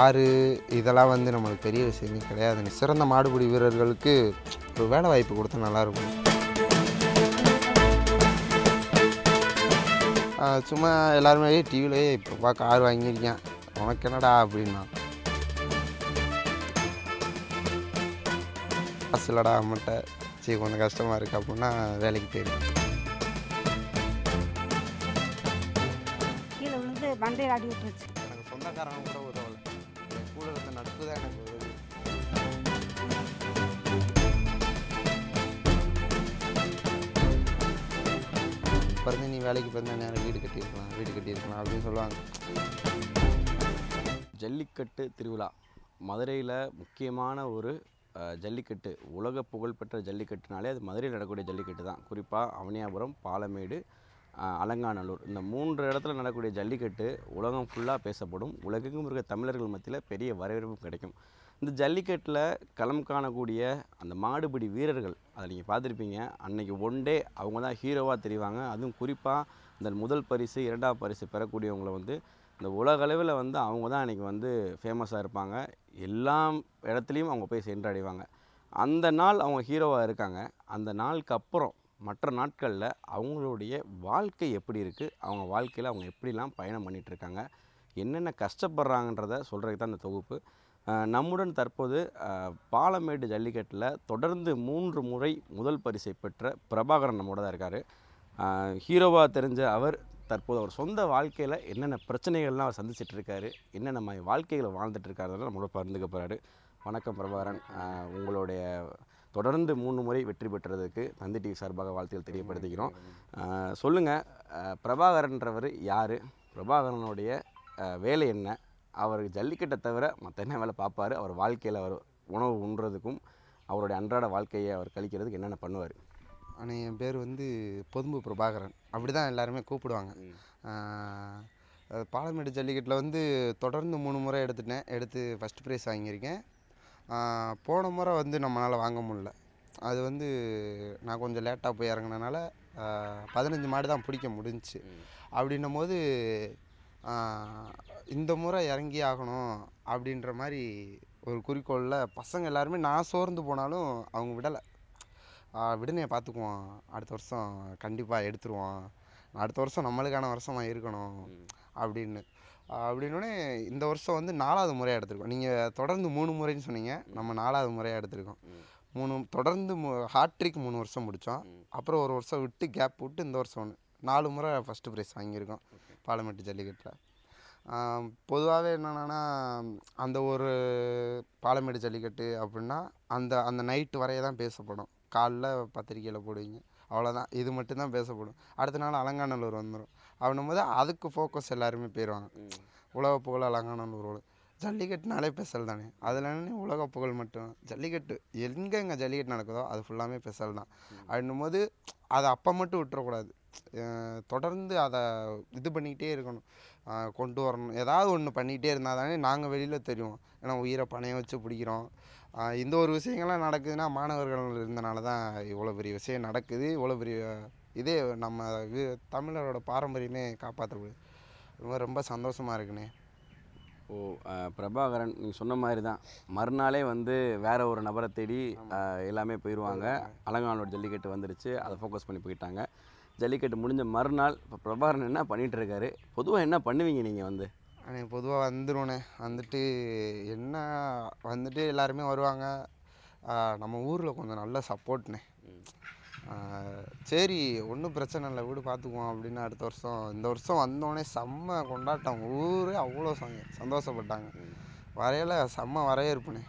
Car இதெல்லாம் வந்து நம்மளுக்கு பெரிய விஷயமே கிடையாதுங்க. சிறந்த மாடுபிடி வீரர்களுக்கு ஒரு வேலை வாய்ப்பு கொடுத்தா நல்லாயிருக்கும். சும்மா எல்லாருமே டிவிலே இப்போப்பா கார் வாங்கியிருக்கேன், உனக்கு என்னடா அப்படின்னா, காசு இல்லடா அம்மட்ட, சரி கொஞ்சம் கஷ்டமாக இருக்குது அப்படின்னா வேலைக்கு போயிருக்கு. கீழே விழுந்து மண்டையில் அடி விட்டுருச்சு. எனக்கு சொந்தக்காரங்க கூட உதவலை, என் கூட இருந்த நட்பு தான் எனக்கு உதவி. பிறந்து நீ வேலைக்கு பிறந்த நேரம் வீடு கட்டியிருக்கலாம் அப்படின்னு சொல்லுவாங்க. ஜல்லிக்கட்டு திருவிழா மதுரையில் முக்கியமான ஒரு ஜல்லிக்கட்டு. உலக புகழ்பெற்ற ஜல்லிக்கட்டுனாலே அது மதுரையில் நடக்கக்கூடிய ஜல்லிக்கட்டு தான். குறிப்பாக அவனியாபுரம், பாலமேடு, அலங்காநல்லூர், இந்த 3 இடத்துல நடக்கக்கூடிய ஜல்லிக்கட்டு உலகம் ஃபுல்லாக பேசப்படும். உலகெங்கும் இருக்க தமிழர்கள் மத்தியில் பெரிய வரவேற்பும் கிடைக்கும். இந்த ஜல்லிக்கட்டில் களம் காணக்கூடிய அந்த மாடுபிடி வீரர்கள், அதை நீங்கள் பார்த்துருப்பீங்க. அன்றைக்கி ஒன் டே அவங்க தான் ஹீரோவாக தெரிவாங்க. அதுவும் குறிப்பாக இந்த முதல் பரிசு 2ஆம் பரிசு பெறக்கூடியவங்களை வந்து இந்த உலக அளவில் வந்து அவங்க தான் அன்றைக்கி வந்து ஃபேமஸாக இருப்பாங்க. எல்லா இடத்துலையும் அவங்க போய் சென்றடைவாங்க. அந்த நாள் அவங்க ஹீரோவாக இருக்காங்க. அந்த நாளுக்கு அப்புறம் மற்ற நாட்களில் அவங்களுடைய வாழ்க்கை எப்படி இருக்குது, அவங்க வாழ்க்கையில் அவங்க எப்படிலாம் பயணம் பண்ணிகிட்ருக்காங்க, என்னென்ன கஷ்டப்படுறாங்கன்றத சொல்கிறதுக்கு தான் இந்த தொகுப்பு. நம்முடன் தற்போது பாலமேடு ஜல்லிக்கட்டில் தொடர்ந்து 3 முறை முதல் பரிசை பெற்ற பிரபாகரன் நம்மோட தான் இருக்கார். ஹீரோவாக தெரிஞ்ச அவர் தற்போது அவர் சொந்த வாழ்க்கையில் என்னென்ன பிரச்சனைகள்லாம் அவர் சந்திச்சிட்ருக்காரு, என்னென்ன மாதிரி வாழ்க்கைகளை வாழ்ந்துட்டுருக்காருன்னு நம்மளோட பகிர்ந்துக்க போகிறாரு. வணக்கம் பிரபாகரன். உங்களுடைய தொடர்ந்து 3 முறை வெற்றி பெற்றதுக்கு தந்தி டிவி சார்பாக வாழ்த்துக்கள் தெரியப்படுத்திக்கிறோம். சொல்லுங்கள், பிரபாகரன்றவர் யார், பிரபாகரனுடைய வேலை என்ன, அவர் ஜல்லிக்கட்டை தவிர மற்ற என்ன வேலை பார்ப்பார், அவர் வாழ்க்கையில் அவர் உணவு உண்றதுக்கும் அவருடைய அன்றாட வாழ்க்கையை அவர் கழிக்கிறதுக்கு என்னென்ன பண்ணுவார்? ஆனால் என் பேர் வந்து பொதும்பு பிரபாகரன், அப்படி தான் எல்லாருமே கூப்பிடுவாங்க. பாலமேடு ஜல்லிக்கட்டில் வந்து தொடர்ந்து 3 முறை எடுத்து ஃபஸ்ட் ப்ரைஸ் வாங்கியிருக்கேன். போன முறை வந்து நம்மளால் வாங்க முடியல. அது வந்து நான் கொஞ்சம் லேட்டாக போய் இறங்கினனால 15 மாடு தான் பிடிக்க முடிஞ்சிச்சு. அப்படின்னும் போது இந்த முறை இறங்கி ஆகணும் அப்படின்ற மாதிரி ஒரு குறிக்கோளில் பசங்க எல்லாருமே, நான் சோர்ந்து போனாலும் அவங்க விடலை. விடுனே பார்த்துக்குவோம், அடுத்த வருஷம் கண்டிப்பாக எடுத்துருவோம், அடுத்த வருஷம் நம்மளுக்கான வருஷமாக இருக்கணும் அப்படின்னோடனே இந்த வருஷம் வந்து 4வது முறையாக எடுத்திருக்கோம். நீங்கள் தொடர்ந்து 3 முறைன்னு சொன்னீங்க, நம்ம 4வது முறையாக எடுத்திருக்கோம். தொடர்ந்து ஹாட்ரிக் 3 வருஷம் முடித்தோம். அப்புறம் ஒரு வருஷம் விட்டு கேப் விட்டு இந்த வருஷம் 4 முறை ஃபஸ்ட்டு ப்ரைஸ் வாங்கியிருக்கோம் பாலமேட்டு ஜல்லிக்கட்டில். பொதுவாகவே என்னென்னா, அந்த ஒரு பாலமேடு ஜல்லிக்கட்டு அப்படின்னா அந்த நைட்டு வரைய தான் பேசப்படும். காலைல பத்திரிக்கையில் போடுவீங்க, அவ்வளோதான், இது மட்டும்தான் பேசப்படும். அடுத்த நாள் அலங்காநல்லூர் வந்துடும். அப்படின்னும் போது அதுக்கு ஃபோக்கஸ் எல்லாருமே போயிடுவாங்க. உலக புகழ் அலங்காநல்லூர் ஜல்லிக்கட்டுனாலே ஸ்பெஷல் தானே, அதில் என்ன உலக புகழ் மட்டும் ஜல்லிக்கட்டு, எங்கே ஜல்லிக்கட்டு நடக்குதோ அது ஃபுல்லாமே ஸ்பெஷல் தான். அப்படின்னும் போது அதை அப்போ மட்டும் விட்டுறக்கூடாது, தொடர்ந்து அதை இது பண்ணிக்கிட்டே இருக்கணும், கொண்டு வரணும். ஏதாவது ஒன்று பண்ணிக்கிட்டே இருந்தால் தானே நாங்கள் வெளியில் தெரியும். ஏன்னா உயிரை பணைய வச்சு பிடிக்கிறோம். இந்த ஒரு விஷயங்கள்லாம் நடக்குதுன்னா மாணவர்கள் இருந்தனால தான் இவ்வளோ பெரிய விஷயம் நடக்குது. இவ்வளோ பெரிய இதே நம்ம தமிழரோட பாரம்பரியமே காப்பாற்றப்படுது. ரொம்ப சந்தோஷமாக இருக்குண்ணே. பிரபாகரன் நீங்கள் சொன்ன மாதிரி தான், மறுநாளே வந்து வேறு ஒரு நபரை தேடி எல்லாமே போயிடுவாங்க. அலங்காநல்லூர் ஜல்லிக்கட்டு வந்துடுச்சு, அதை ஃபோக்கஸ் பண்ணி போயிட்டாங்க. ஜல்லிக்கட்டு முடிஞ்ச மறுநாள் இப்போ பிரபாகரன் என்ன பண்ணிகிட்டு இருக்காரு, பொதுவாக என்ன பண்ணுவீங்க நீங்கள் வந்து? ஆனால் பொதுவாக வந்துடுவோண்ணே, வந்துட்டு எல்லாருமே வருவாங்க. நம்ம ஊரில் கொஞ்சம் நல்ல சப்போர்ட்ண்ணே. சரி ஒன்றும் பிரச்சனை இல்லை, வீடு பார்த்துக்குவோம் அப்படின்னு அடுத்த வருஷம் இந்த வருஷம் வந்தோடனே செம்ம கொண்டாட்டம். ஊரே அவ்வளோ சந்தோஷப்பட்டாங்க. வரையில் செம்ம வரவேற்புண்ணே.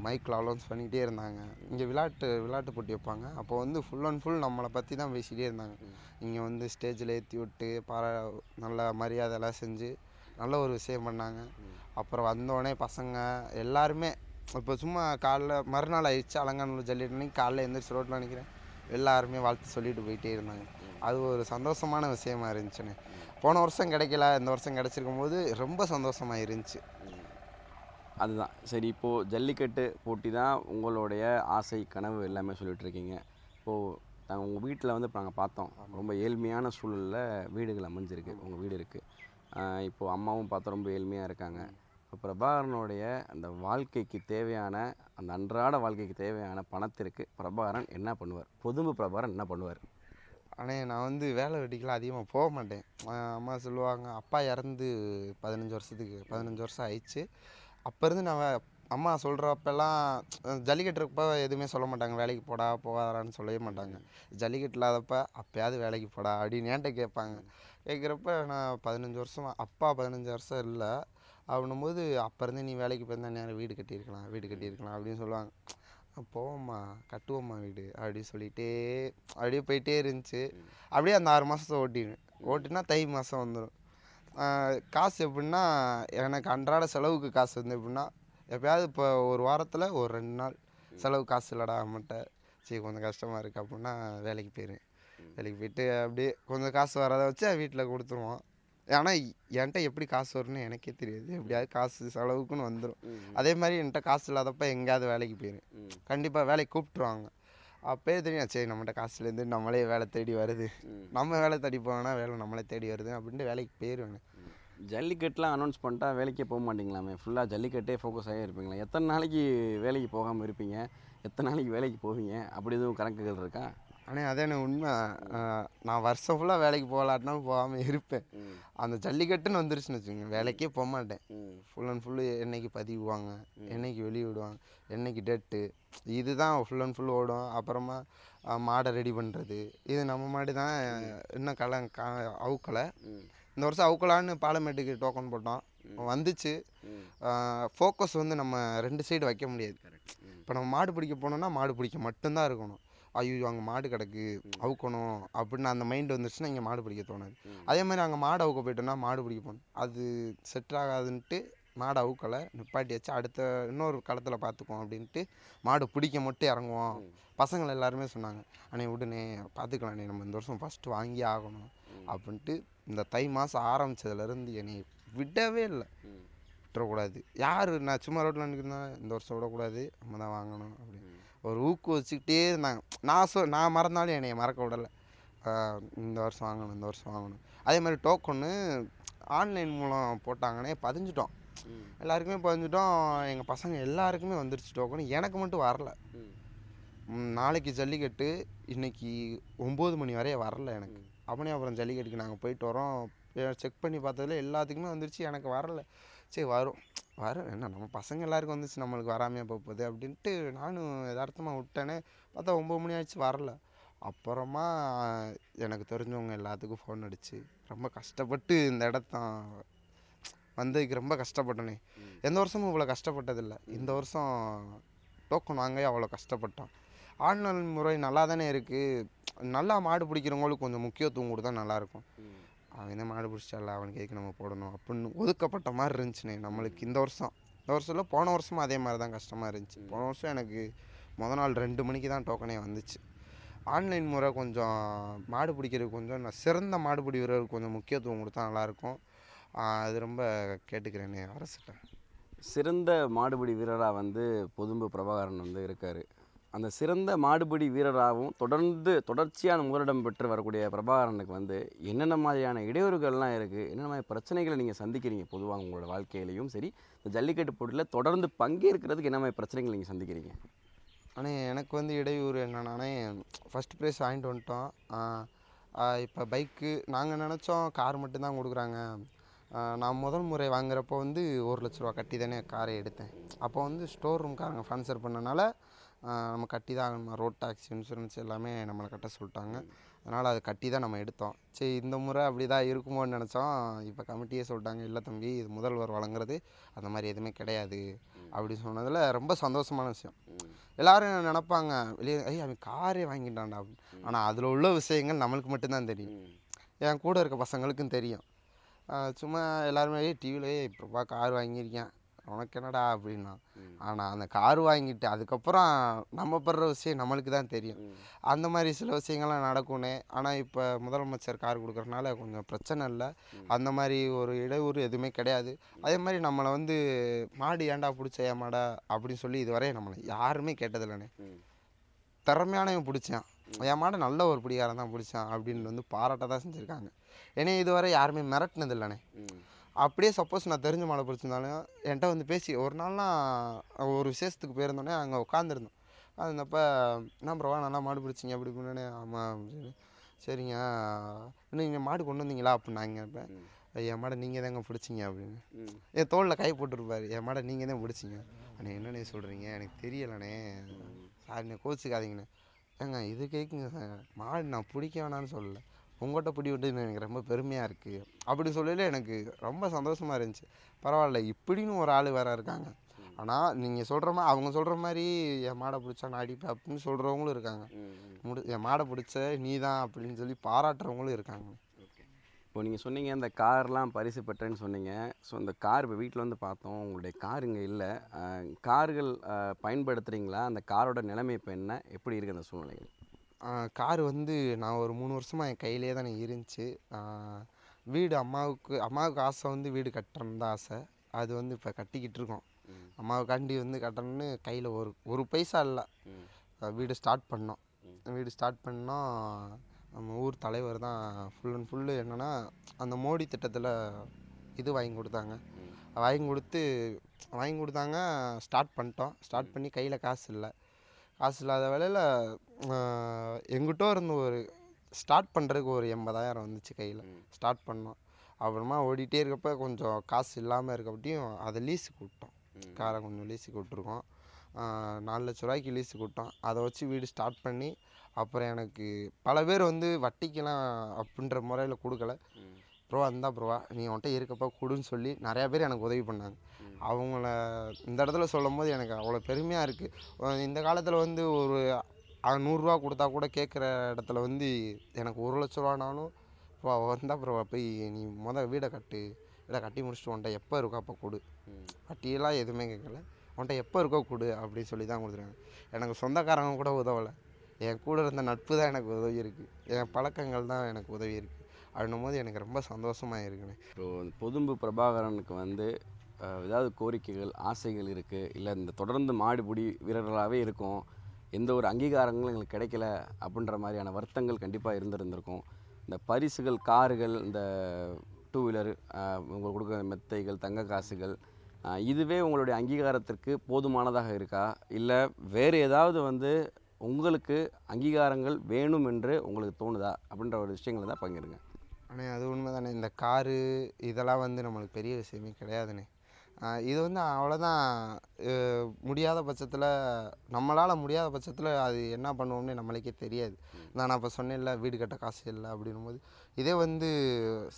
மைக்கில் அலௌன்ஸ் பண்ணிக்கிட்டே இருந்தாங்க. இங்கே விளையாட்டு போட்டி வைப்பாங்க. அப்போ வந்து ஃபுல் அண்ட் ஃபுல் நம்மளை பற்றி தான் பேசிகிட்டே இருந்தாங்க. இங்கே வந்து ஸ்டேஜில் ஏற்றி விட்டு நல்ல மரியாதைலாம் செஞ்சு நல்ல ஒரு விஷயம் பண்ணாங்க. அப்புறம் வந்தோடனே பசங்க எல்லாருமே இப்போ சும்மா காலைல மறுநாள் ஆயிடுச்சு, அலங்காநல்லூர் ஜல்லிக்கட்டு காலைல எழுந்திரிச்சு ரோட்டில் நிற்கிறேன், எல்லாருமே வாழ்த்து சொல்லிட்டு போயிட்டே இருந்தாங்க. அது ஒரு சந்தோஷமான விஷயமா இருந்துச்சுண்ணே. போன வருஷம் கிடைக்கல, இந்த வருஷம் கிடச்சிருக்கும் போது ரொம்ப சந்தோஷமாக இருந்துச்சு. அதுதான் சரி. இப்போது ஜல்லிக்கட்டு போட்டி தான் உங்களுடைய ஆசை, கனவு எல்லாமே சொல்லிகிட்ருக்கீங்க. இப்போது உங்கள் வீட்டில் வந்து இப்போ நாங்கள் பார்த்தோம், ரொம்ப ஏழ்மையான சூழலில் வீடுகள் அமைஞ்சிருக்கு, உங்கள் வீடு இருக்குது. இப்போது அம்மாவும் பார்த்தா ரொம்ப ஏழ்மையாக இருக்காங்க. இப்போ பிரபாகரனுடைய அந்த வாழ்க்கைக்கு தேவையான அந்த அன்றாட வாழ்க்கைக்கு தேவையான பணத்திற்கு பிரபாகரன் என்ன பண்ணுவார்? பொதும்பு பிரபாகரன் என்ன பண்ணுவார்? ஆனால் நான் வந்து வேலை வெட்டிக்கெலாம் அதிகமாக போக மாட்டேன். அம்மா சொல்லுவாங்க, அப்பா இறந்து 15 வருஷம் ஆயிடுச்சு. அப்போ இருந்து நான் அம்மா சொல்கிறப்பெல்லாம் ஜல்லிக்கட்டு இருக்கப்போ எதுவுமே சொல்ல மாட்டாங்க, வேலைக்கு போடா போகாதான்னு சொல்லவே மாட்டாங்க. ஜல்லிக்கட்டு இல்லாதப்ப அப்போயாவது வேலைக்கு போடா அப்படின்னு என்கிட்ட கேட்பாங்க. கேட்குறப்ப நான் 15 வருஷம் அப்பா 15 வருஷம் இல்லை அப்படின்னும்போது, அப்போ இருந்து நீ வேலைக்கு போயிருந்தா நேரம் வீடு கட்டியிருக்கலாம் அப்படின்னு சொல்லுவாங்க. போவோம்மா கட்டுவோம்மா வீடு அப்படி சொல்லிகிட்டே அப்படியே போயிட்டே இருந்துச்சு. அப்படியே அந்த 6 மாதத்தை ஓட்டினா தை மாதம் வந்துடும். காசு எப்படின்னா, எனக்கு அன்றாட செலவுக்கு காசு வந்து எப்படின்னா, எப்போயாவது இப்போ ஒரு வாரத்தில் ஒரு 2 நாள் செலவு காசு இல்லைடா அம்மட்ட, சரி கொஞ்சம் கஷ்டமாக இருக்குது அப்படின்னா வேலைக்கு போயிடுவேன். வேலைக்கு போயிட்டு அப்படியே கொஞ்சம் காசு வரதை வச்சு வீட்டில் கொடுத்துருவோம். ஆனால் என்கிட்ட எப்படி காசு வரும்னு எனக்கே தெரியாது. எப்படியாவது காசு செலவுக்குன்னு வந்துடும். அதே மாதிரி என்கிட்ட காசு இல்லாதப்ப எங்கேயாவது வேலைக்கு போயிடுவேன். கண்டிப்பாக வேலைக்கு கூப்பிட்ருவாங்க. அப்போயே தெரியும், சரி நம்மகிட்ட காசுலேருந்து நம்மளே வேலை தேடி வருது, நம்ம வேலை தேடி போனோன்னா வேலை நம்மளே தேடி வருது அப்படின்ட்டு வேலைக்கு போயிடுவேன். ஜல்லிக்கட்டுலாம் அனௌன்ஸ் பண்ணிட்டா வேலைக்கே போக மாட்டீங்களாமே? ஃபுல்லாக ஜல்லிக்கட்டே ஃபோக்கஸ் ஆகி இருப்பீங்களா? எத்தனை நாளைக்கு வேலைக்கு போகாமல் இருப்பீங்க? எத்தனை நாளைக்கு வேலைக்கு போவீங்க? அப்படி எதுவும் கணக்குகள் இருக்கா? ஆனால் அதே எனக்கு உண்மை. நான் வருஷம் ஃபுல்லாக வேலைக்கு போகலாட்டினாலும் போகாமல் இருப்பேன். அந்த ஜல்லிக்கட்டுன்னு வந்துருச்சுன்னு வச்சுக்கோங்க, வேலைக்கே போக மாட்டேன். ஃபுல் அண்ட் ஃபுல்லு என்னைக்கு பதிவுவாங்க, என்னைக்கு வெளியே விடுவாங்க, என்னைக்கு டேட்டு, இதுதான் ஃபுல் அண்ட் ஃபுல் ஓடும். அப்புறமா மாடை ரெடி பண்ணுறது, இது நம்ம மாடு தான் இன்னும் அவுக்கலை. இந்த வருஷம் அவுக்கலான்னு பாலமேட்டுக்கு டோக்கன் போட்டோம், வந்துச்சு. ஃபோக்கஸ் வந்து நம்ம 2 சைடு வைக்க முடியாது. இப்போ நம்ம மாடு பிடிக்க போனோம்னா மாடு பிடிக்க மட்டும்தான் இருக்கணும். ஐயோ அங்கே மாடு கிடக்கு அவுக்கணும் அப்படின்னு அந்த மைண்டு வந்துருச்சுன்னா இங்கே மாடு பிடிக்க தோணாது. அதே மாதிரி அங்கே மாடு அவுக்க போயிட்டோம்னா மாடு பிடிக்க போகணும், அது செட் ஆகாதுன்ட்டு மாடு அவுக்கலை, நிப்பாட்டி வச்சு அடுத்த இன்னொரு களத்தில் பார்த்துக்குவோம் அப்படின்ட்டு மாடு பிடிக்க மட்டும் இறங்குவோம். பசங்கள் எல்லாருமே சொன்னாங்க, அண்ணே விடுனே பார்த்துக்கலாண்ணே, நம்ம இந்த வருஷம் ஃபஸ்ட்டு வாங்கி ஆகணும் அப்படின்ட்டு இந்த தை மாதம் ஆரம்பித்ததுலேருந்து என்னை விடவே இல்லை. விட்டுறக்கூடாது, யார் நான் சும்மா ரோட்டில் நிற்கிறேன், இந்த வருஷம் விடக்கூடாது, நம்ம தான் வாங்கணும் அப்படின்னு ஒரு ஊக்குவிச்சுக்கிட்டே இருந்தாங்க. நான் மறந்தாலும் என்னை மறக்க விடலை. இந்த வருஷம் வாங்கணும். அதே மாதிரி டோக்கன்னு ஆன்லைன் மூலம் போட்டாங்கன்னே பதிஞ்சிட்டோம். எல்லாருக்குமே பதிஞ்சிட்டோம். எங்கள் பசங்க எல்லாருக்குமே வந்துருச்சு டோக்கன், எனக்கு மட்டும் வரல. நாளைக்கு ஜல்லிக்கட்டு, இன்றைக்கி 9 மணி வரைய வரல எனக்கு. அப்புறம் ஜல்லிக்கட்டுக்கு நாங்கள் போயிட்டு வரோம், செக் பண்ணி பார்த்ததுல எல்லாத்துக்குமே வந்துருச்சு, எனக்கு வரல. சரி வரும் என்ன நம்ம பசங்க எல்லாருக்கும் வந்துச்சு, நம்மளுக்கு வராமையாக போகுது அப்படின்ட்டு நானும் யதார்த்தமாக விட்டேனே. பார்த்தா 9 மணி ஆயிடுச்சு வரல. அப்புறமா எனக்கு தெரிஞ்சவங்க எல்லாத்துக்கும் ஃபோன் அடிச்சு ரொம்ப கஷ்டப்பட்டு இந்த இடத்தான் வந்ததுக்கு ரொம்ப கஷ்டப்பட்டனே. எந்த வருஷமும் இவ்வளோ கஷ்டப்பட்டதில்லை, இந்த வருஷம் டோக்கன் வாங்க அவ்வளோ கஷ்டப்பட்டோம். ஆன்லைன் முறை நல்லா தானே இருக்குது, நல்லா மாடு பிடிக்கிறவங்களுக்கு கொஞ்சம் முக்கியத்துவம் கொடுத்தா நல்லாயிருக்கும். அவன் என்ன மாடு பிடிச்சால, அவனுக்கு எதுக்கு நம்ம போடணும் அப்படின்னு ஒதுக்கப்பட்ட மாதிரி இருந்துச்சுண்ணே நம்மளுக்கு. இந்த வருஷம் இல்லை, போன வருஷமும் அதே மாதிரி தான் கஷ்டமாக இருந்துச்சு. போன வருஷம் எனக்கு மொதல் நாள் 2 மணிக்கு தான் டோக்கனே வந்துச்சு. ஆன்லைன் முறை கொஞ்சம் மாடு பிடிக்கிறதுக்கு கொஞ்சம் சிறந்த மாடுபிடி வீரருக்கு கொஞ்சம் முக்கியத்துவம் கொடுத்தா நல்லாயிருக்கும். அது ரொம்ப கேட்டுக்கிறேனே அரசுகிட்ட. சிறந்த மாடுபிடி வீரராக வந்து பொதும்பு பிரபாகரன் இருக்கார். அந்த சிறந்த மாடுபிடி வீரராகவும் தொடர்ச்சியான முதலிடம் பெற்று வரக்கூடிய பிரபாகரனுக்கு என்னென்ன மாதிரியான இடையூறுகள்லாம் இருக்குது, என்னென்ன மாதிரி பிரச்சனைகளை நீங்கள் சந்திக்கிறீங்க பொதுவாக உங்களோட வாழ்க்கையிலையும் சரி, இந்த ஜல்லிக்கட்டு போட்டியில் தொடர்ந்து பங்கேற்கிறதுக்கு என்ன மாதிரி பிரச்சனைகள் நீங்கள் சந்திக்கிறீங்க? ஆனால் எனக்கு இடையூறு என்னென்னானே, ஃபஸ்ட் ப்ரைஸ் வாங்கிட்டு வந்துட்டோம். இப்போ பைக்கு நாங்கள் நினச்சோம் கார் மட்டும்தான் கொடுக்குறாங்க. நான் முதல் முறை வாங்குறப்போ 1,00,000 ரூபா கட்டி தானே காரை எடுத்தேன். அப்போ ஸ்டோர் ரூம்காரங்க ஸ்பான்சர் பண்ணனால நம்ம கட்டி தான் ஆகணுமா, ரோட் டாக்ஸ், இன்சூரன்ஸ் எல்லாமே நம்மளை கட்ட சொல்லிட்டாங்க. அதனால் அதை கட்டி தான் நம்ம எடுத்தோம். சரி இந்த முறை அப்படி தான் இருக்குமோன்னு நினச்சோம். இப்போ கமிட்டியே சொல்லிட்டாங்க, இல்லை தம்பி இது முதல்வர் வழங்குறது அந்த மாதிரி எதுவுமே கிடையாது அப்படின்னு சொன்னதில் ரொம்ப சந்தோஷமான விஷயம். எல்லோரும் நினப்பாங்க வெளியே, அவன் காரே வாங்கிட்டான்டா அப்படின்னு. ஆனால் அதில் உள்ள விஷயங்கள் நம்மளுக்கு மட்டும்தான் தெரியும், என் கூட இருக்க பசங்களுக்கும் தெரியும். சும்மா எல்லாருமே டிவியிலே இப்போப்பா கார் வாங்கியிருக்கேன் உனக்கு என்னடா அப்படின்னா. ஆனால் அந்த கார் வாங்கிட்டு அதுக்கப்புறம் நம்ம படுற விஷயம் நம்மளுக்கு தான் தெரியும். அந்த மாதிரி சில விஷயங்கள்லாம் நடக்கும்னே. ஆனால் இப்போ முதலமைச்சர் கார் கொடுக்குறதுனால கொஞ்சம் பிரச்சனை இல்லை, அந்த மாதிரி ஒரு இடையூறு எதுவுமே கிடையாது. அதே மாதிரி நம்மளை மாடு ஏன்டா பிடிச்ச என் மாடா அப்படின்னு சொல்லி இதுவரை நம்மளை யாருமே கேட்டதில்லைண்ணே. திறமையானவன் பிடிச்சான், என் மாடை நல்ல ஒரு பிடிக்காரன் தான் பிடிச்சான் அப்படின்னு பாராட்ட தான் செஞ்சுருக்காங்க. ஏன்னா இதுவரை யாருமே மிரட்டினது இல்லைண்ணே. அப்படியே சப்போஸ் நான் தெரிஞ்ச மாடை பிடிச்சிருந்தாலும் என்கிட்ட வந்து பேசி ஒரு நாள்லாம் ஒரு விசேஷத்துக்கு போயிருந்தோடனே அங்கே உட்காந்துருந்தோம். இருந்தப்போ என்ன ப்ரோவா நல்லா மாடு பிடிச்சிங்க அப்படி இப்படின்னு. ஆமாம் அப்படின்னு. சரிங்க இன்னும் நீங்கள் மாடு கொண்டு வந்தீங்களா அப்படின்னாங்க. இப்போ என் மாடை நீங்கள் தாங்க பிடிச்சிங்க அப்படின்னு. என் தோளில் கை போட்டுருப்பாரு. என் மாடை நீங்கள் தான் பிடிச்சிங்க. அண்ணே என்னண்ணே சொல்கிறீங்க எனக்கு தெரியலண்ணே, சாரிண்ணே கோச்சிக்காதீங்கண்ணே. ஏங்க இது கேட்குங்க சார், மாடு நான் பிடிக்க வேணான்னு சொல்லலை, உங்கள்கிட்ட பிடி விட்டு எனக்கு ரொம்ப பெருமையாக இருக்குது அப்படி சொல்லல. எனக்கு ரொம்ப சந்தோஷமாக இருந்துச்சு. பரவாயில்ல இப்படின்னு ஒரு ஆள் வேறு இருக்காங்க. ஆனால் நீங்கள் சொல்கிற மாதிரி அவங்க சொல்கிற மாதிரி என் மாடை பிடிச்சா நான் அடிப்பேன் அப்படின்னு சொல்கிறவங்களும் இருக்காங்க. என் மாடை பிடிச்ச நீ தான் அப்படின்னு சொல்லி பாராட்டுறவங்களும் இருக்காங்க. இப்போ நீங்கள் சொன்னீங்க இந்த கார்லாம் பரிசு பெற்றேன்னு சொன்னீங்க. ஸோ இந்த கார் இப்போ வீட்டில் வந்து பார்த்தோம், உங்களுடைய கார் இங்கே இல்லை. கார்கள் பயன்படுத்துகிறீங்களா? அந்த காரோட நிலைமை இப்போ என்ன, எப்படி இருக்குது அந்த சூழ்நிலைகள்? கார் வந்து நான் ஒரு 3 வருஷமாக என் கையிலே தானே இருந்துச்சு. வீடு அம்மாவுக்கு ஆசை வந்து வீடு கட்டணுன்னு தான் ஆசை. அது வந்து இப்போ கட்டிக்கிட்டு இருக்கோம். அம்மாவுக்காண்டி வந்து கட்டணும்னு கையில் ஒரு பைசா இல்லை. வீடு ஸ்டார்ட் பண்ணோம். வீடு ஸ்டார்ட் பண்ணோம். நம்ம ஊர் தலைவர் தான் ஃபுல் அண்ட் ஃபுல்லு என்னென்னா அந்த மோடி திட்டத்தில் இது வாங்கி கொடுத்தாங்க. வாங்கி கொடுத்தாங்க. ஸ்டார்ட் பண்ணிட்டோம். ஸ்டார்ட் பண்ணி கையில் காசு இல்லாத வேளையில் எங்கிட்ட இருந்து ஒரு ஸ்டார்ட் பண்ணுறதுக்கு ஒரு 80,000 வந்துச்சு கையில். ஸ்டார்ட் பண்ணோம். அப்புறமா ஓடிட்டே இருக்கப்போ கொஞ்சம் காசு இல்லாமல் இருக்கப்பட்டியும் அதை லீஸுக்கு விட்டோம். காரை கொஞ்சம் லீஸுக்கு விட்ருக்கோம். 4 லட்ச ரூபாய்க்கு லீஸுக்கு விட்டோம். அதை வச்சு வீடு ஸ்டார்ட் பண்ணி அப்புறம் எனக்கு பல பேர் வந்து வட்டிக்கெலாம் அப்படின்ற முறையில் கொடுக்கல. ப்ரோவா இருந்தால் ப்ரோவா நீ உன்கிட்ட இருக்கப்போ கொடுன்னு சொல்லி நிறையா பேர் எனக்கு உதவி பண்ணாங்க. அவங்கள இந்த இடத்துல சொல்லும் போது எனக்கு அவ்வளோ பெருமையாக இருக்குது. இந்த காலத்தில் வந்து ஒரு 100 கொடுத்தா கூட கேட்குற இடத்துல வந்து எனக்கு 1 லட்ச ரூபானாலும் ப்ரோவா வந்தால் ப்ரோவா போய் நீ வீடை கட்டி முடிச்சுட்டு உன்கிட்ட எப்போ இருக்கோ அப்போ கொடு, வட்டியெல்லாம் எதுவுமே கேட்கல, உன்கிட்ட எப்போ இருக்கோ கொடு அப்படின்னு சொல்லி தான் கொடுத்துருக்காங்க. எனக்கு சொந்தக்காரங்க கூட உதவலை. என் கூட இருந்த நட்பு தான் எனக்கு உதவி இருக்குது. என் பழக்கங்கள் தான் எனக்கு உதவி இருக்குது. அப்படின்னும் போது எனக்கு ரொம்ப சந்தோஷமாக இருக்குண்ணே. இப்போ பொதும்பு பிரபாகரனுக்கு வந்து ஏதாவது கோரிக்கைகள் ஆசைகள் இருக்குது, இல்லை இந்த தொடர்ந்து மாடுபிடி வீரர்களாகவே இருக்கும், எந்த ஒரு அங்கீகாரங்களும் எங்களுக்கு கிடைக்கல அப்படின்ற மாதிரியான வருத்தங்கள் கண்டிப்பாக இருந்திருக்கும். இந்த பரிசுகள், கார்கள், இந்த 2 வீலர், உங்களுக்கு கொடுக்குற மெத்தைகள், தங்க காசுகள், இதுவே உங்களுடைய அங்கீகாரத்திற்கு போதுமானதாக இருக்கா, இல்லை வேறு ஏதாவது வந்து உங்களுக்கு அங்கீகாரங்கள் வேணும் என்று உங்களுக்கு தோணுதா அப்படின்ற ஒரு விஷயங்களை தான் பகிருங்க. ஆனால் அது உண்மை தானே. இந்த காரு இதெல்லாம் வந்து நம்மளுக்கு பெரிய விஷயமே கிடையாதுண்ணே. இது வந்து அவ்வளோதான். முடியாத பட்சத்தில் நம்மளால் முடியாத பட்சத்தில் அது என்ன பண்ணுவோம்னு நம்மளுக்கே தெரியாது. நான் அப்போ சொன்னேன்ல வீடு கட்ட காசு இல்லை அப்படின்னும் போது இதே வந்து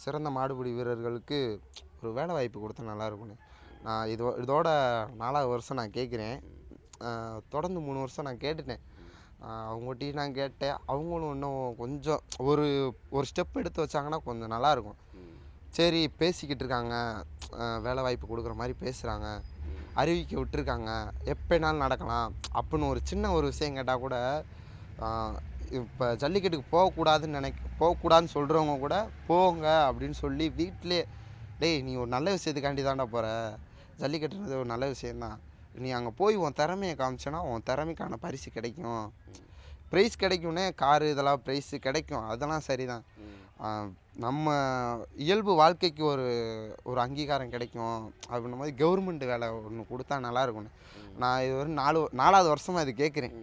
சிறந்த மாடுபிடி வீரர்களுக்கு ஒரு வேலை வாய்ப்பு கொடுத்தா நல்லாயிருக்குண்ணே. நான் இதோட 4வது வருஷம் நான் கேட்குறேன். தொடர்ந்து 3 வருஷம் நான் கேட்டுட்டேன். அவங்ககிட்டையும் நான் கேட்டேன். அவங்களும் இன்னும் கொஞ்சம் ஒரு ஸ்டெப் எடுத்து வச்சாங்கன்னா கொஞ்சம் நல்லாயிருக்கும். சரி பேசிக்கிட்டு இருக்காங்க, வேலை வாய்ப்பு கொடுக்குற மாதிரி பேசுகிறாங்க, அறிவிக்க விட்டுருக்காங்க, எப்போனாலும் நடக்கலாம் அப்படின்னு ஒரு சின்ன ஒரு விஷயம் கேட்டால் கூட இப்போ ஜல்லிக்கட்டுக்கு போகக்கூடாதுன்னு சொல்கிறவங்க கூட போங்க அப்படின்னு சொல்லி வீட்டிலே டேய் நீ ஒரு நல்ல விஷயத்துக்காண்டி தாண்டா போகிற, ஜல்லிக்கட்டுறது ஒரு நல்ல விஷயந்தான், நீ அங்கே போய் உன் திறமையை காமிச்சேன்னா உன் திறமைக்கான பரிசு கிடைக்கும், ப்ரைஸ் கிடைக்கும்னே, காரு இதெல்லாம் ப்ரைஸு கிடைக்கும், அதெல்லாம் சரிதான். நம்ம இயல்பு வாழ்க்கைக்கு ஒரு அங்கீகாரம் கிடைக்கும் அப்படின்னும் போது கவர்மெண்ட் வேலை ஒன்று கொடுத்தா நல்லாயிருக்கும்ண்ணே. நான் இது ஒரு 4வது வருஷமாக இது கேட்குறேன்.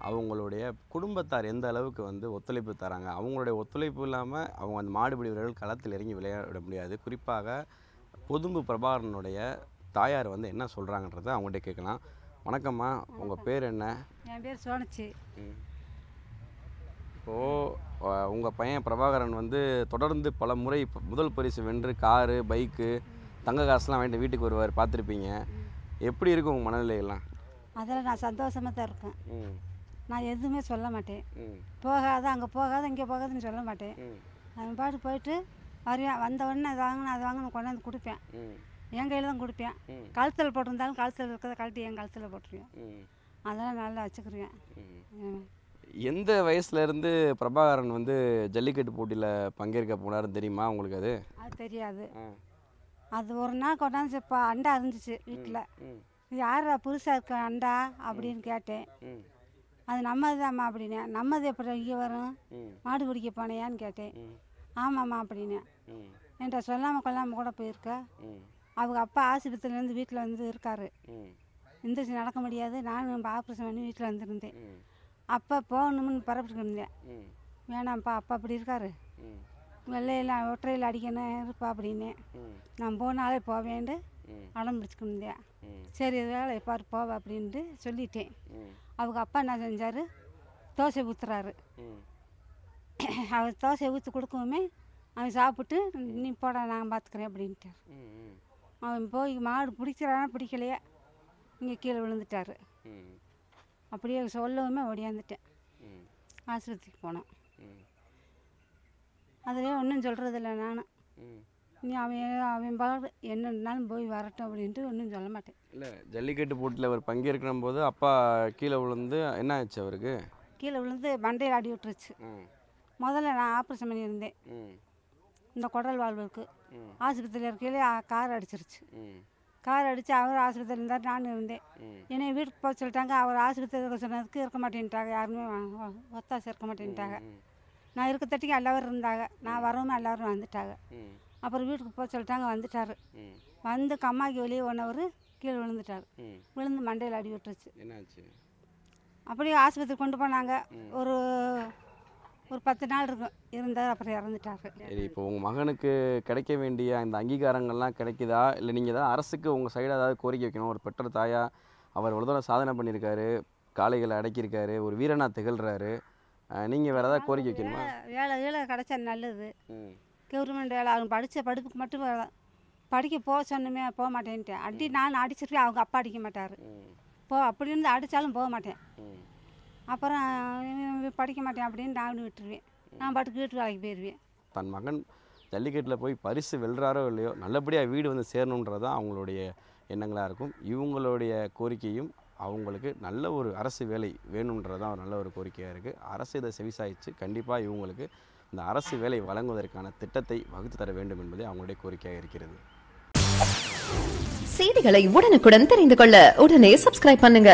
அவங்களுடைய குடும்பத்தார் எந்த அளவுக்கு வந்து ஒத்துழைப்பு தராங்க? அவங்களுடைய ஒத்துழைப்பு இல்லாமல் அவங்க அந்த மாடுபிடி வீரர்கள் களத்தில் இறங்கி விளையாட முடியாது. குறிப்பாக பொதும்பு பிரபாகரனுடைய தாயார் வந்து என்ன சொல்கிறாங்கன்றத அவங்கள்ட்ட கேட்கலாம். வணக்கம்மா, உங்கள் பேர் என்ன? என் பேர் சோனச்சி. இப்போது உங்கள் பையன் பிரபாகரன் வந்து தொடர்ந்து பல முறை முதல் பரிசு வென்று காரு, பைக்கு, தங்க காசுலாம் வாங்கிட்டு வீட்டுக்கு வருவார், பார்த்துருப்பீங்க. எப்படி இருக்கும் உங்கள் மனநிலையெல்லாம்? அதில் நான் சந்தோஷமாக தான் இருக்கேன். நான் எதுவுமே சொல்ல மாட்டேன். அங்கே போகாத இங்கே போகாதுன்னு சொல்ல மாட்டேன். அவன் பாட்டு போயிட்டு வருவேன். வந்த உடனே அது வாங்கினேன் அது வாங்கினேன் கொண்டாந்து கொடுப்பேன். என் கையில் தான் கொடுப்பேன். கழுத்தில் போட்டிருந்தாலும் கழுத்தில் இருக்கிறத கழட்டி என் கழுத்தில் போட்டுருவேன். அதெல்லாம் நல்லா வச்சுக்கிருவேன். எந்த வயசுலேருந்து பிரபாகரன் வந்து ஜல்லிக்கட்டு போட்டியில் பங்கேற்க போனாருன்னு தெரியுமா உங்களுக்கு? அது தெரியாது. அது ஒரு நாள் கொண்டாந்து இப்போ அண்டா இருந்துச்சு வீட்டில். இது யாரா புதுசாக இருக்க அண்டா அப்படின்னு கேட்டேன். அது நம்மது தாம்மா அப்படின்னேன். நம்மது எப்படி இங்கே வரும், மாடு பிடிக்க போனையான்னு கேட்டேன். ஆமாம்மா அப்படின்னேன். என்கிட்ட சொல்லாமல் கொள்ளாமல் கூட போயிருக்கா. அவங்க அப்பா ஆஸ்பத்திரியிலேருந்து வீட்டில் வந்து இருக்காரு. எந்திரிச்சு நடக்க முடியாது. நானும் ஆப்ரேஷன் பண்ணி வீட்டில் வந்துருந்தேன். அப்போ போகணும்னு பரப்பிட்டு இருந்தேன். வேணாம்ப்பா, அப்பா அப்படி இருக்காரு, வெள்ளையெல்லாம் ஒற்றையில் அடிக்கணும் இருப்பா அப்படின்னேன். நான் போனாலே போவேன்ட்டு அடம் பிடிச்சிக்கிட்டு இருந்தேன். சரி வேலை எப்பாரு போவா அப்படின்ட்டு சொல்லிட்டேன். அவங்க அப்பா என்ன செஞ்சார், தோசை ஊற்றுறாரு. அவர் தோசை ஊற்றி கொடுக்கவுமே அவன் சாப்பிட்டு நீ போட நான் பார்த்துக்கிறேன் அப்படின்ட்டார். அவன் போய் மாடு பிடிக்கிறானா பிடிக்கலையே, இங்கே கீழே விழுந்துட்டார். அப்படியே சொல்லவுமே ஓடியாந்துட்டேன். ஆஸ்பத்திரிக்கு போனோம். அதிலே ஒன்றும் சொல்கிறதில்ல நான். நீ அவன் பாடு என்னன்னாலும் போய் வரட்டும் அப்படின்ட்டு ஒன்றும் சொல்ல மாட்டேன். இல்லை, ஜல்லிக்கட்டு போட்டியில் அவர் பங்கேற்கும் போது அப்பா கீழே விழுந்து என்ன ஆச்சு அவருக்கு? கீழே விழுந்து மண்டையில் அடி விட்டுருச்சு. முதல்ல நான் ஆப்ரேஷன் பண்ணியிருந்தேன். இந்த குடல் வாழ்வுக்கு ஆஸ்பத்திரியில் இருக்கையிலே கார் அடிச்சிருச்சு. கார் அடித்து அவர் ஆஸ்பத்திரியில் இருந்தார், நான் இருந்தேன். என்னை வீட்டுக்கு போக சொல்லிட்டாங்க. அவர் ஆஸ்பத்திரி இருக்க சொன்னதுக்கு இருக்க மாட்டேன்ட்டாங்க. யாருமே ஒத்தாசை இருக்க மாட்டேன்ட்டாங்க. நான் இருக்க தட்டிக்கு எல்லாரும் இருந்தாங்க. நான் வரவும் எல்லாரும் வந்துட்டாங்க. அப்புறம் வீட்டுக்கு போக சொல்லிட்டாங்க. வந்துட்டார். வந்து கம்மாக்கி வெளியே ஒன்றவர் கீழே விழுந்துட்டார். விழுந்து மண்டையில் அடி விட்டுருச்சு. என்னாச்சு? அப்படியே ஆஸ்பத்திரி கொண்டு போனாங்க. ஒரு 10 நாள் இருக்கும் இருந்தார். அப்புறம் இறந்துட்டார். சரி, இப்போ உங்கள் மகனுக்கு கிடைக்க வேண்டிய இந்த அங்கீகாரங்கள்லாம் கிடைக்குதா? இல்லை நீங்கள் ஏதாவது அரசுக்கு உங்கள் சைடு ஏதாவது கோரிக்கை வைக்கணும்? ஒரு பெற்ற தாயா அவர் இவ்வளோ தூரம் சாதனை பண்ணியிருக்காரு, காளைகளை அடக்கியிருக்காரு, ஒரு வீரனாக திகழ்கிறாரு. நீங்கள் வேறு ஏதாவது கோரிக்கை வைக்கணுமா? வேலை கிடைச்சா நல்லது. கவர்மெண்ட் வேலை. அவங்க படித்த படிப்புக்கு மட்டும் படிக்க போக சொன்னமே போக மாட்டேன்ட்டேன். நான் அடிச்சிருக்கேன். அவங்க அப்பா அடிக்க மாட்டார். அப்படி இருந்து அடித்தாலும் போக மாட்டேன். அப்புறம் படிக்க மாட்டேன் அப்படின்னு நான் விட்டுருவேன். நான் பாட்டுக்கு வீட்டு வேலைக்கு போயிடுவேன். தன் மகன் ஜல்லிக்கட்டில் போய் பரிசு வெல்றாரோ இல்லையோ, நல்லபடியாக வீடு வந்து சேரணுன்றது தான் அவங்களுடைய எண்ணங்களாக இருக்கும். இவங்களுடைய கோரிக்கையும் அவங்களுக்கு நல்ல ஒரு அரசு வேலை வேணுன்றது தான் ஒரு நல்ல ஒரு கோரிக்கையாக இருக்குது. அரசு இதை செவிசாய்ச்சு கண்டிப்பாக இவங்களுக்கு இந்த அரசு வேலை வழங்குவதற்கான திட்டத்தை வகுத்து தர வேண்டும் என்பதே அவங்களுடைய கோரிக்கையாக இருக்கிறது. செய்திகளை உடனுக்குடன் தெரிந்து கொள்ள உடனே சப்ஸ்கிரைப் பண்ணுங்க.